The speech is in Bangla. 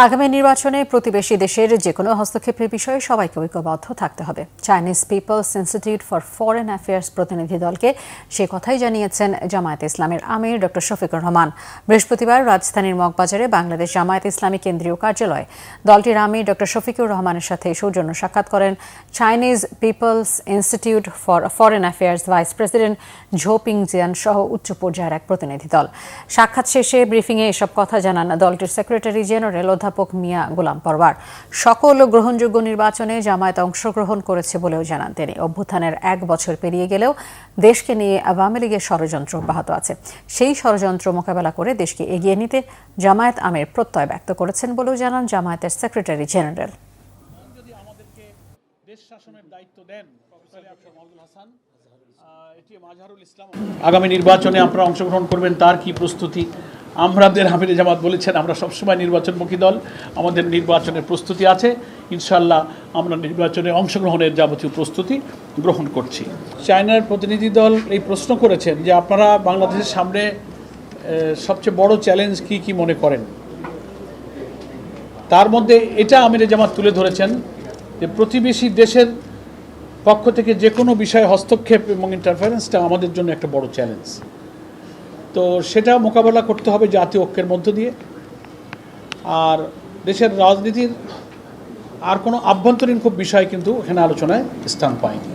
আগামী নির্বাচনে প্রতিবেশী দেশের যেকোনো হস্তক্ষেপের বিষয়ে সবাইকে ঐক্যবদ্ধ থাকতে হবে। Chinese People's Institute for Foreign Affairs প্রতিনিধি দলকে সে কথাই জানিয়েছেন জামায়াতে ইসলামের আমির ডক্টর শফিকুর রহমান। বৃহস্পতিবার রাজধানীর মগবাজারে বাংলাদেশ জামায়াতে ইসলামী কেন্দ্রীয় কার্যালয়ে দলটির আমির ডক্টর শফিকুর রহমানের সাথে সৌজন্য সাক্ষাৎ করেন Chinese People's Institute for Foreign Affairs vice president Zhou Pingjian সহ উচ্চ পর্যায়ের এক প্রতিনিধি দল। সাক্ষাৎ শেষে ব্রিফিংয়ে এসব কথা জানান দলটির সেক্রেটারি জেনারেল অধ্যাপক মিয়া গোলাম পরওয়ার। সকল গ্রহণযোগ্য নির্বাচনে জামায়াত অংশগ্রহণ করেছে বলেও জানান তিনি। অভ্যুত্থানের 1 বছর পেরিয়ে গেলেও দেশকে নিয়ে আওয়ামী লীগের ষড়যন্ত্র অব্যাহত আছে। সেই ষড়যন্ত্র মোকাবেলা করে দেশকে এগিয়ে নিতে জামায়াত আমির প্রত্যয় ব্যক্ত করেছেন বলেও জানান জামায়াতের সেক্রেটারি জেনারেল। যদি আমাদেরকে দেশ শাসনের দায়িত্ব দেন আগামী নির্বাচনে আপনারা অংশগ্রহণ করবেন, তার কি প্রস্তুতি? আমাদের আমিরে জামাত বলেছেন আমরা সবসময় নির্বাচনমুখী দল, আমাদের নির্বাচনের প্রস্তুতি আছে, ইনশাল্লাহ আমরা নির্বাচনে অংশগ্রহণের যাবতীয় প্রস্তুতি গ্রহণ করছি। চায়নার প্রতিনিধি দল এই প্রশ্ন করেছেন যে আপনারা বাংলাদেশের সামনে সবচেয়ে বড় চ্যালেঞ্জ কি কি মনে করেন। তার মধ্যে এটা আমিরে জামাত তুলে ধরেছেন যে প্রতিবেশী দেশের পক্ষ থেকে যে কোনো বিষয়ে হস্তক্ষেপ এবং ইন্টারফারেন্সটা আমাদের জন্য একটা বড় চ্যালেঞ্জ। তো সেটা মোকাবেলা করতে হবে জাতীয় ঐক্যের মধ্য দিয়ে। আর দেশের রাজনীতির আর কোনো আভ্যন্তরীণ খুব বিষয় কিন্তু এখানে আলোচনায় স্থান পায়নি।